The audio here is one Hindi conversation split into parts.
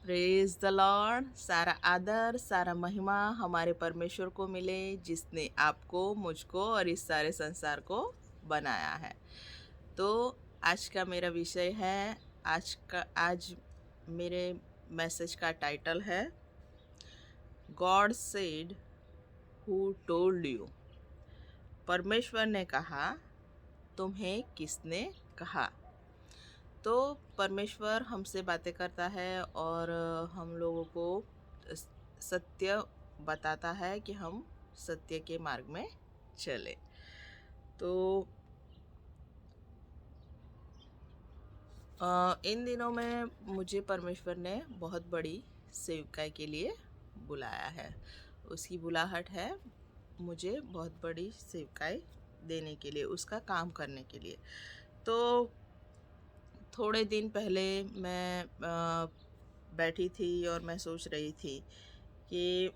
Praise the Lord. सारा आदर सारा महिमा हमारे परमेश्वर को मिले, जिसने आपको, मुझको और इस सारे संसार को बनाया है। तो आज का मेरा विषय है, आज मेरे मैसेज का टाइटल है God said who told you. परमेश्वर ने कहा, तुम्हें किसने कहा। तो परमेश्वर हमसे बातें करता है और हम लोगों को सत्य बताता है कि हम सत्य के मार्ग में चले। तो इन दिनों में मुझे परमेश्वर ने बहुत बड़ी सेवकाई के लिए बुलाया है। उसकी बुलाहट है मुझे बहुत बड़ी सेवकाई देने के लिए, उसका काम करने के लिए। तो थोड़े दिन पहले मैं बैठी थी और मैं सोच रही थी कि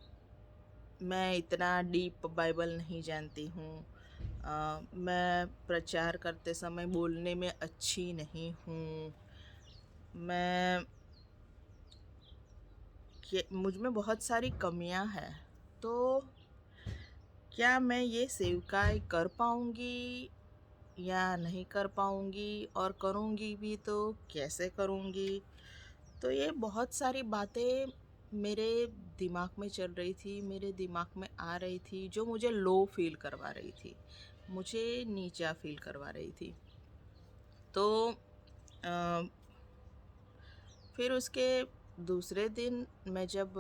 मैं इतना डीप बाइबल नहीं जानती हूँ। मैं प्रचार करते समय बोलने में अच्छी नहीं हूँ। मुझ में बहुत सारी कमियां हैं। तो क्या मैं ये सेवकाई कर पाऊँगी या नहीं कर पाऊँगी, और करूँगी भी तो कैसे करूँगी। तो ये बहुत सारी बातें मेरे दिमाग में चल रही थी, मेरे दिमाग में आ रही थी, जो मुझे लो फील करवा रही थी, मुझे नीचा फील करवा रही थी। तो फिर उसके दूसरे दिन मैं जब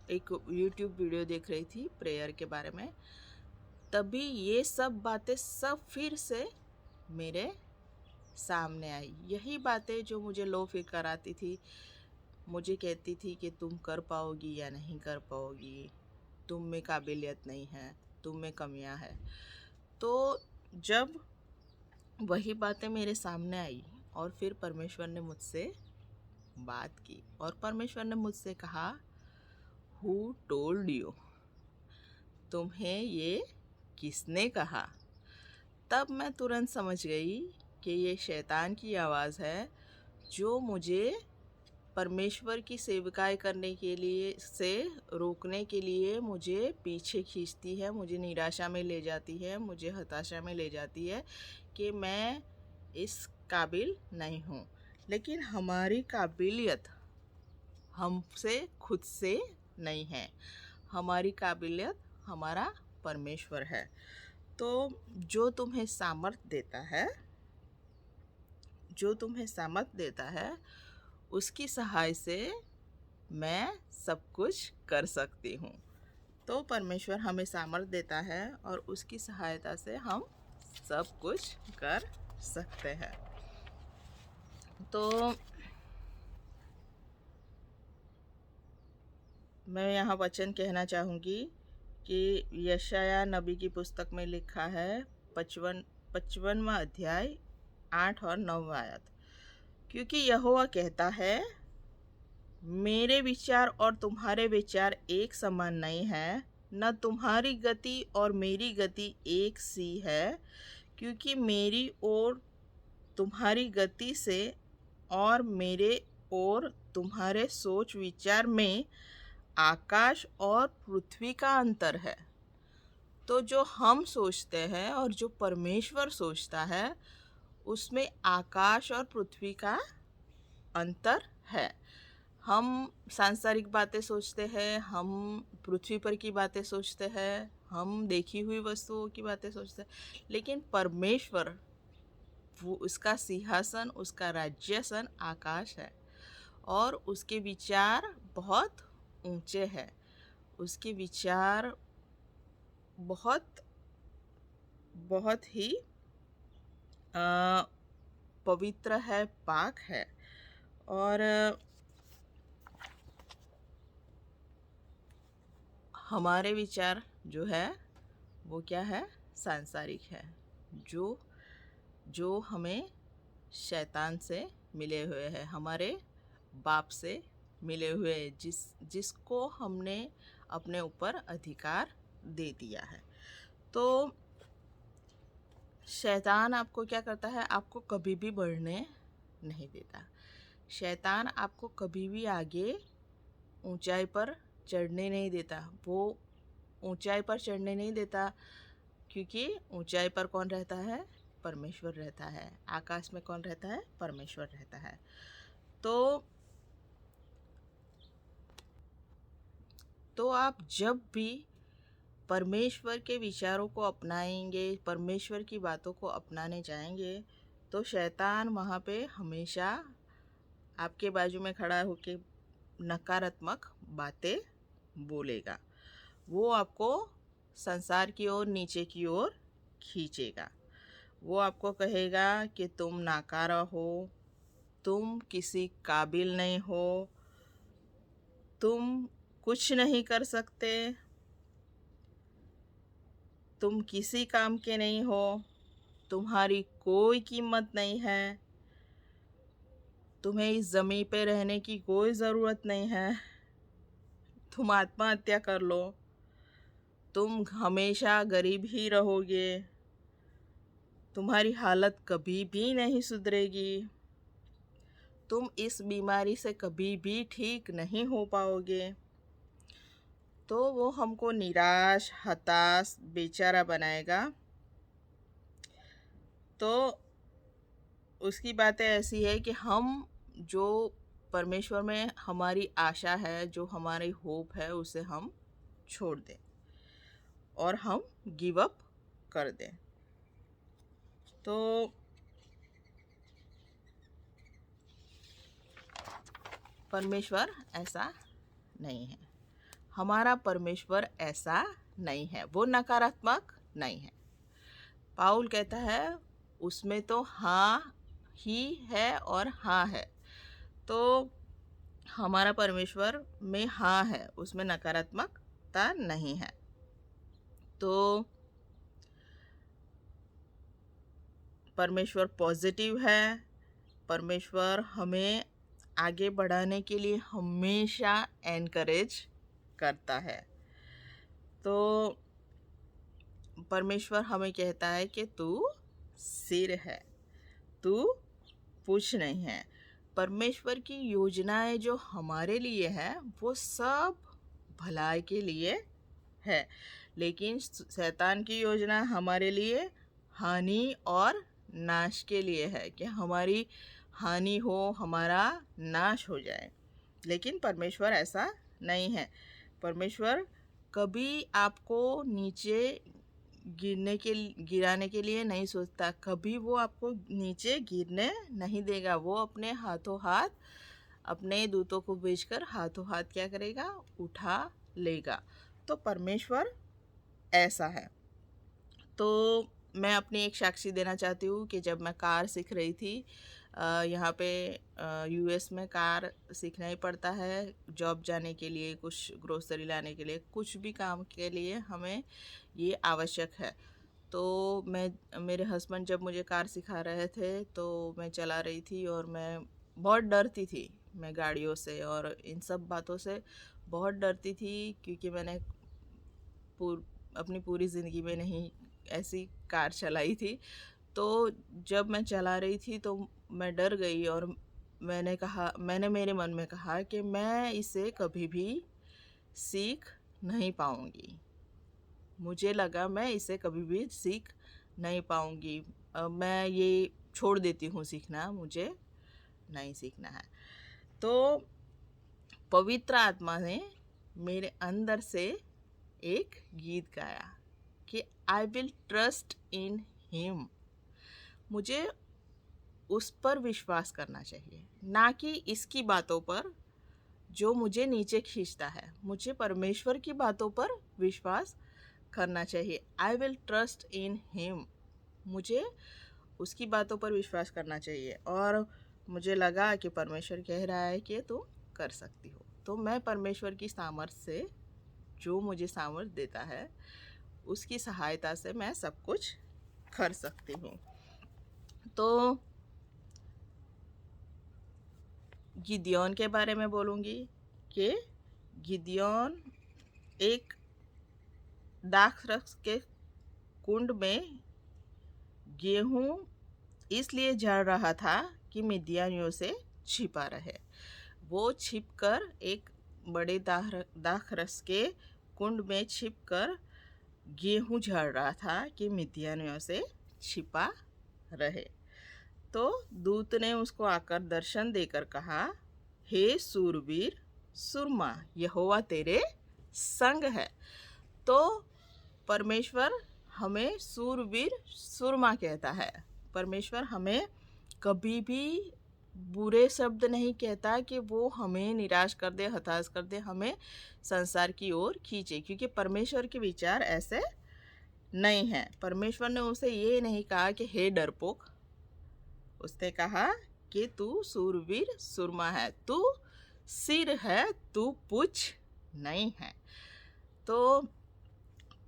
एक यूट्यूब वीडियो देख रही थी प्रेयर के बारे में, तभी ये सब बातें सब फिर से मेरे सामने आई। यही बातें जो मुझे लो फील कराती थी, मुझे कहती थी कि तुम कर पाओगी या नहीं कर पाओगी, तुम में काबिलियत नहीं है, तुम में कमियां है। तो जब वही बातें मेरे सामने आई और फिर परमेश्वर ने मुझसे बात की और परमेश्वर ने मुझसे कहा, हु टोल्ड यू, तुम्हें ये किसने कहा। तब मैं तुरंत समझ गई कि ये शैतान की आवाज़ है, जो मुझे परमेश्वर की सेवकाई करने के लिए से रोकने के लिए मुझे पीछे खींचती है, मुझे निराशा में ले जाती है, मुझे हताशा में ले जाती है कि मैं इस काबिल नहीं हूँ। लेकिन हमारी काबिलियत हमसे खुद से नहीं है, हमारी काबिलियत हमारा परमेश्वर है। तो जो तुम्हें सामर्थ देता है, जो तुम्हें सामर्थ देता है, उसकी सहाय से मैं सब कुछ कर सकती हूँ। तो परमेश्वर हमें सामर्थ देता है और उसकी सहायता से हम सब कुछ कर सकते हैं। तो मैं यहाँ वचन कहना चाहूँगी कि यशाया नबी की पुस्तक में लिखा है 55वां अध्याय 8 और 9 आयत, क्योंकि यहोवा कहता है, मेरे विचार और तुम्हारे विचार एक समान नहीं है, न तुम्हारी गति और मेरी गति एक सी है, क्योंकि मेरी ओर तुम्हारी गति से और मेरे और तुम्हारे सोच विचार में आकाश और पृथ्वी का अंतर है। तो जो हम सोचते हैं और जो परमेश्वर सोचता है, उसमें आकाश और पृथ्वी का अंतर है। हम सांसारिक बातें सोचते हैं, हम पृथ्वी पर की बातें सोचते हैं, हम देखी हुई वस्तुओं की बातें सोचते हैं, लेकिन परमेश्वर, वो उसका सिंहासन, उसका राज्यासन आकाश है और उसके विचार बहुत ऊंचे हैं। उसके विचार बहुत बहुत ही पवित्र है, पाक है। और हमारे विचार जो है वो क्या है, सांसारिक है, जो जो हमें शैतान से मिले हुए हैं, हमारे बाप से मिले हुए, जिसको हमने अपने ऊपर अधिकार दे दिया है। तो शैतान आपको क्या करता है, आपको कभी भी बढ़ने नहीं देता। शैतान आपको कभी भी आगे ऊंचाई पर चढ़ने नहीं देता। वो ऊंचाई पर चढ़ने नहीं देता, क्योंकि ऊंचाई पर कौन रहता है? परमेश्वर रहता है। आकाश में कौन रहता है? परमेश्वर रहता है। तो आप जब भी परमेश्वर के विचारों को अपनाएंगे, परमेश्वर की बातों को अपनाने जाएंगे, तो शैतान वहाँ पे हमेशा आपके बाजू में खड़ा होके नकारात्मक बातें बोलेगा। वो आपको संसार की ओर, नीचे की ओर खींचेगा। वो आपको कहेगा कि तुम नाकारा हो, तुम किसी काबिल नहीं हो, तुम कुछ नहीं कर सकते, तुम किसी काम के नहीं हो, तुम्हारी कोई कीमत नहीं है, तुम्हें इस ज़मीन पे रहने की कोई ज़रूरत नहीं है, तुम आत्महत्या कर लो, तुम हमेशा गरीब ही रहोगे, तुम्हारी हालत कभी भी नहीं सुधरेगी, तुम इस बीमारी से कभी भी ठीक नहीं हो पाओगे। तो वो हमको निराश, हताश, बेचारा बनाएगा। तो उसकी बातें ऐसी है कि हम जो परमेश्वर में हमारी आशा है, जो हमारी होप है, उसे हम छोड़ दें और हम गिव अप कर दें। तो परमेश्वर ऐसा नहीं है। हमारा परमेश्वर ऐसा नहीं है। वो नकारात्मक नहीं है। पाउल कहता है उसमें तो हाँ ही है और हाँ है। तो हमारा परमेश्वर में हाँ है, उसमें नकारात्मकता नहीं है। तो परमेश्वर पॉजिटिव है। परमेश्वर हमें आगे बढ़ाने के लिए हमेशा एनकरेज करता है। तो परमेश्वर हमें कहता है कि तू सिर है, तू पूछ नहीं है। परमेश्वर की योजनाएं जो हमारे लिए है वो सब भलाई के लिए है, लेकिन शैतान की योजना हमारे लिए हानि और नाश के लिए है, कि हमारी हानि हो, हमारा नाश हो जाए। लेकिन परमेश्वर ऐसा नहीं है। परमेश्वर कभी आपको नीचे गिराने के लिए नहीं सोचता। कभी वो आपको नीचे गिरने नहीं देगा। वो अपने हाथों हाथ, अपने दूतों को भेजकर हाथों हाथ क्या करेगा? उठा लेगा। तो परमेश्वर ऐसा है। तो मैं अपनी एक साक्षी देना चाहती हूँ कि जब मैं कार सीख रही थी, यहाँ पे यूएस में कार सीखना ही पड़ता है जॉब जाने के लिए, कुछ ग्रोसरी लाने के लिए, कुछ भी काम के लिए हमें ये आवश्यक है। तो मेरे हस्बैंड जब मुझे कार सिखा रहे थे तो मैं चला रही थी और मैं बहुत डरती थी। मैं गाड़ियों से और इन सब बातों से बहुत डरती थी, क्योंकि मैंने अपनी पूरी ज़िंदगी में नहीं ऐसी कार चलाई थी। तो जब मैं चला रही थी तो मैं डर गई और मैंने मेरे मन में कहा कि मैं इसे कभी भी सीख नहीं पाऊँगी। मुझे लगा मैं इसे कभी भी सीख नहीं पाऊँगी। मैं ये छोड़ देती हूँ सीखना, मुझे नहीं सीखना है। तो पवित्र आत्मा ने मेरे अंदर से एक गीत गाया कि I will trust in him. मुझे उस पर विश्वास करना चाहिए, ना कि इसकी बातों पर जो मुझे नीचे खींचता है। मुझे परमेश्वर की बातों पर विश्वास करना चाहिए। I will trust in him. मुझे उसकी बातों पर विश्वास करना चाहिए। और मुझे लगा कि परमेश्वर कह रहा है कि तुम कर सकती हो। तो मैं परमेश्वर की सामर्थ्य से, जो मुझे सामर्थ्य देता है, उसकी सहायता से मैं सब कुछ कर सकती हूँ। तो गिदियोन के बारे में बोलूँगी कि गिदियोन एक दाखरस के कुंड में गेहूँ इसलिए जड़ रहा था कि मिद्यानियों से छिपा रहे। वो छिपकर एक बड़े दाख रस के कुंड में छिपकर गेहूं झड़ रहा था कि मिद्यानियों से छिपा रहे। तो दूत ने उसको आकर दर्शन देकर कहा, हे सूरवीर सुरमा, यहोवा तेरे संग है। तो परमेश्वर हमें सूरवीर सुरमा कहता है। परमेश्वर हमें कभी भी बुरे शब्द नहीं कहता कि वो हमें निराश कर दे, हताश कर दे, हमें संसार की ओर खींचे, क्योंकि परमेश्वर के विचार ऐसे नहीं हैं। परमेश्वर ने उसे ये नहीं कहा कि हे डरपोक, उसने कहा कि तू सूरवीर सुरमा है, तू सिर है, तू पूछ नहीं है। तो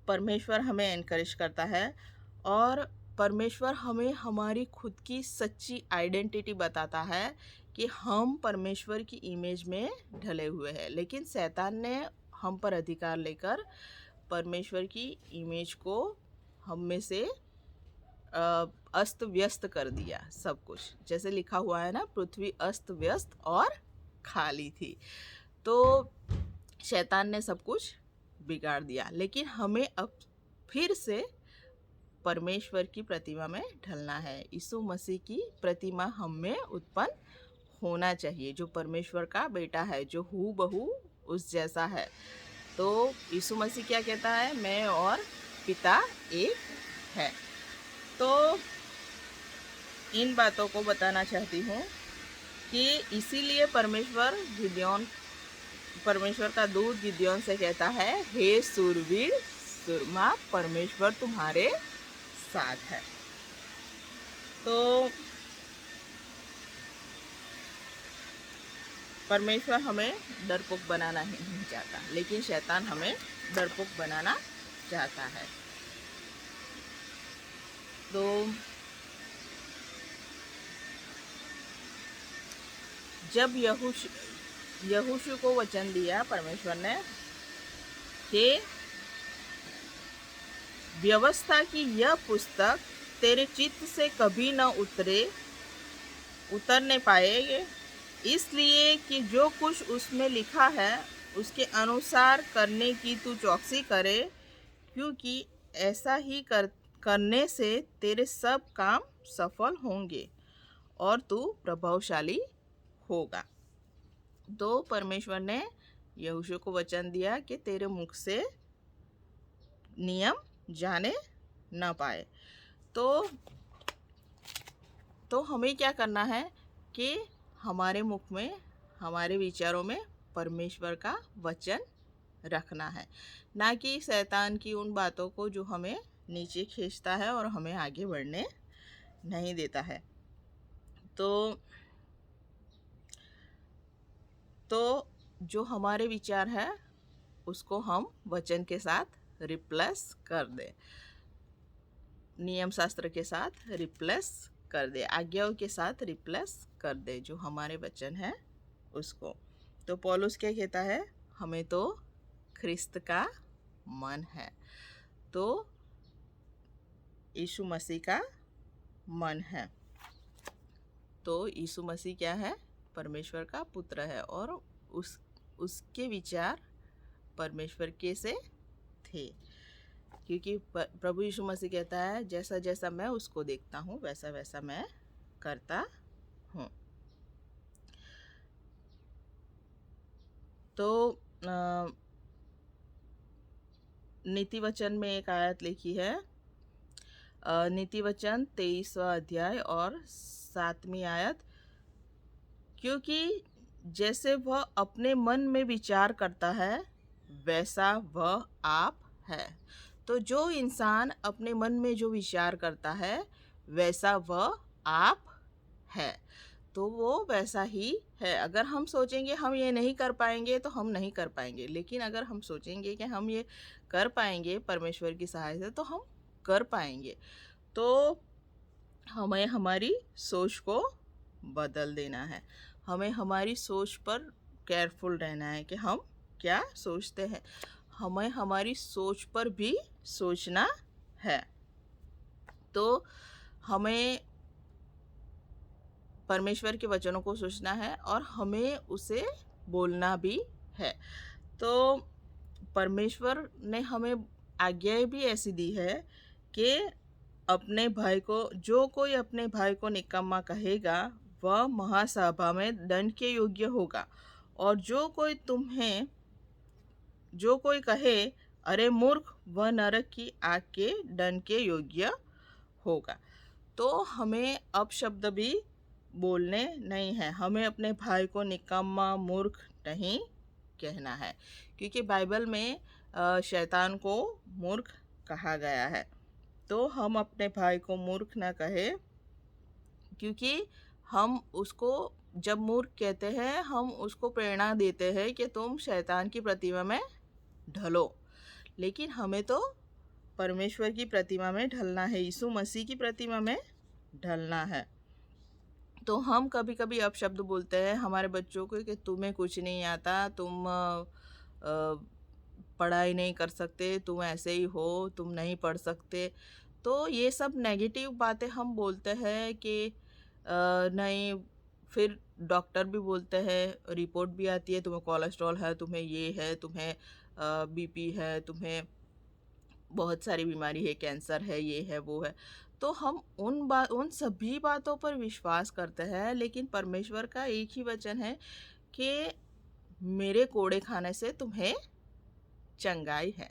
परमेश्वर हमें एनकरेज करता है और परमेश्वर हमें हमारी खुद की सच्ची आइडेंटिटी बताता है कि हम परमेश्वर की इमेज में ढले हुए हैं। लेकिन शैतान ने हम पर अधिकार लेकर परमेश्वर की इमेज को हम में से अस्त व्यस्त कर दिया। सब कुछ जैसे लिखा हुआ है ना, पृथ्वी अस्त व्यस्त और खाली थी। तो शैतान ने सब कुछ बिगाड़ दिया। लेकिन हमें अब फिर से परमेश्वर की प्रतिमा में ढलना है। यीशु मसीह की प्रतिमा हम में उत्पन्न होना चाहिए, जो परमेश्वर का बेटा है, जो हूबहू उस जैसा है। तो यीशु मसीह क्या कहता है, मैं और पिता एक है। तो इन बातों को बताना चाहती हूँ कि इसीलिए परमेश्वर का दूत गिदयोन से कहता है, हे सूरवीर सुरमा, परमेश्वर तुम्हारे साथ है। तो परमेश्वर हमें डरपोक बनाना नहीं चाहता, लेकिन शैतान हमें डरपोक बनाना चाहता है। तो जब यहोशू को वचन दिया परमेश्वर ने कि व्यवस्था की यह पुस्तक तेरे चित्त से कभी न उतरने पाएंगे, इसलिए कि जो कुछ उसमें लिखा है उसके अनुसार करने की तू चौकसी करे, क्योंकि ऐसा ही करने से तेरे सब काम सफल होंगे और तू प्रभावशाली होगा। तो परमेश्वर ने यहोशू को वचन दिया कि तेरे मुख से नियम जाने न पाए। तो हमें क्या करना है कि हमारे मुख में, हमारे विचारों में परमेश्वर का वचन रखना है, ना कि शैतान की उन बातों को जो हमें नीचे खींचता है और हमें आगे बढ़ने नहीं देता है। तो जो हमारे विचार है उसको हम वचन के साथ रिप्लेस कर दे, नियम शास्त्र के साथ रिप्लेस कर दे, आज्ञाओं के साथ रिप्लेस कर दे, जो हमारे वचन है उसको। तो पौलुस क्या कहता है, हमें तो ख्रिस्त का मन है, तो यीशु मसीह का मन है। तो यीशु मसीह क्या है, परमेश्वर का पुत्र है और उसके विचार परमेश्वर के से थे, क्योंकि प्रभु यीशु मसीह कहता है, जैसा जैसा मैं उसको देखता हूँ वैसा वैसा मैं करता हूँ। तो नीति वचन में एक आयत लिखी है, नीति वचन 23वां अध्याय और 7वीं आयत, क्योंकि जैसे वह अपने मन में विचार करता है वैसा वह आप है। तो जो इंसान अपने मन में जो विचार करता है वैसा वह आप है, तो वो वैसा ही है। अगर हम सोचेंगे हम ये नहीं कर पाएंगे तो हम नहीं कर पाएंगे, लेकिन अगर हम सोचेंगे कि हम ये कर पाएंगे परमेश्वर की सहायता से, तो हम कर पाएंगे। तो हमें हमारी सोच को बदल देना है, हमें हमारी सोच पर केयरफुल रहना है कि हम क्या सोचते हैं, हमें हमारी सोच पर भी सोचना है। तो हमें परमेश्वर के वचनों को सोचना है और हमें उसे बोलना भी है। तो परमेश्वर ने हमें आज्ञाएं भी ऐसी दी है कि अपने भाई को, जो कोई अपने भाई को निकम्मा कहेगा वह महासभा में दंड के योग्य होगा, और जो कोई कहे अरे मूर्ख, वह नरक की आग के दंड के योग्य होगा। तो हमें अपशब्द भी बोलने नहीं है, हमें अपने भाई को निकम्मा मूर्ख नहीं कहना है, क्योंकि बाइबल में शैतान को मूर्ख कहा गया है। तो हम अपने भाई को मूर्ख ना कहे, क्योंकि हम उसको जब मूर्ख कहते हैं हम उसको प्रेरणा देते हैं कि तुम शैतान की प्रतिमा में ढलो। लेकिन हमें तो परमेश्वर की प्रतिमा में ढलना है, यीशु मसीह की प्रतिमा में ढलना है। तो हम कभी कभी अपशब्द बोलते हैं हमारे बच्चों को कि तुम्हें कुछ नहीं आता, तुम पढ़ाई नहीं कर सकते, तुम ऐसे ही हो, तुम नहीं पढ़ सकते। तो ये सब नेगेटिव बातें हम बोलते हैं कि नहीं, फिर डॉक्टर भी बोलते हैं, रिपोर्ट भी आती है, तुम्हें कोलेस्ट्रॉल है, तुम्हें ये है, तुम्हें बीपी है, तुम्हें बहुत सारी बीमारी है, कैंसर है, ये है, वो है। तो हम उन सभी बातों पर विश्वास करते हैं, लेकिन परमेश्वर का एक ही वचन है कि मेरे कोड़े खाने से तुम्हें चंगाई है।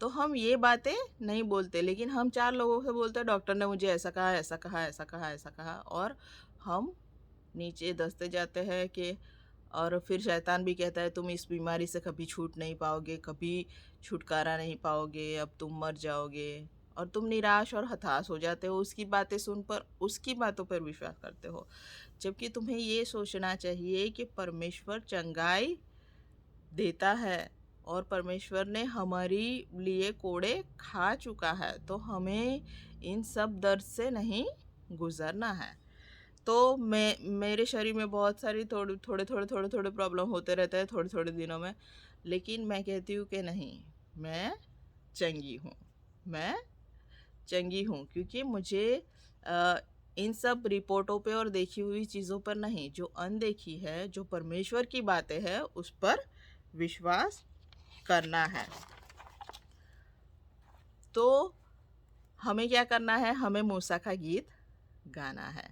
तो हम ये बातें नहीं बोलते, लेकिन हम 4 लोगों से बोलते हैं डॉक्टर ने मुझे ऐसा कहा, ऐसा कहा, ऐसा कहा, ऐसा कहा, और हम नीचे दसते जाते हैं कि, और फिर शैतान भी कहता है तुम इस बीमारी से कभी छूट नहीं पाओगे, कभी छुटकारा नहीं पाओगे, अब तुम मर जाओगे, और तुम निराश और हताश हो जाते हो, उसकी बातें सुनकर उसकी बातों पर विश्वास करते हो। जबकि तुम्हें ये सोचना चाहिए कि परमेश्वर चंगाई देता है और परमेश्वर ने हमारी लिए कोड़े खा चुका है, तो हमें इन सब दर्द से नहीं गुजरना है। तो मेरे शरीर में बहुत सारी थोड़े प्रॉब्लम होते रहते हैं थोड़े थोड़े दिनों में, लेकिन मैं कहती हूँ कि नहीं, मैं चंगी हूँ, मैं चंगी हूँ, क्योंकि मुझे इन सब रिपोर्टों पे और देखी हुई चीज़ों पर नहीं, जो अनदेखी है, जो परमेश्वर की बातें हैं, उस पर विश्वास करना है। तो हमें क्या करना है? हमें मूसा का गीत गाना है,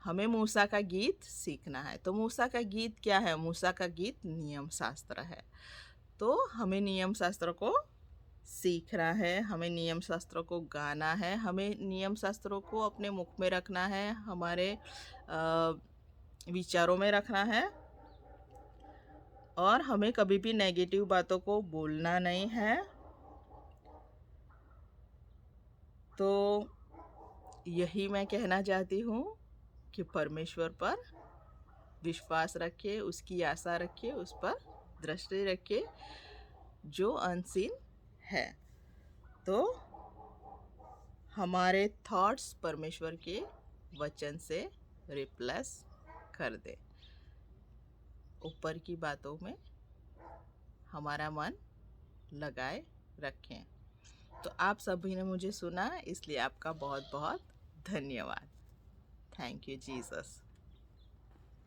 हमें मूसा का गीत सीखना है। तो मूसा का गीत क्या है? मूसा का गीत नियम शास्त्र है। तो हमें नियम शास्त्र को सीखना है, हमें नियम शास्त्रों को गाना है, हमें नियम शास्त्रों को अपने मुख में रखना है, हमारे विचारों में रखना है, और हमें कभी भी नेगेटिव बातों को बोलना नहीं है। तो यही मैं कहना चाहती हूँ कि परमेश्वर पर विश्वास रखिए, उसकी आशा रखिए, उस पर दृष्टि रखिए जो अनसीन है। तो हमारे थॉट्स परमेश्वर के वचन से रिप्लेस कर दे, ऊपर की बातों में हमारा मन लगाए रखें। तो आप सभी ने मुझे सुना, इसलिए आपका बहुत बहुत धन्यवाद। Thank you Jesus.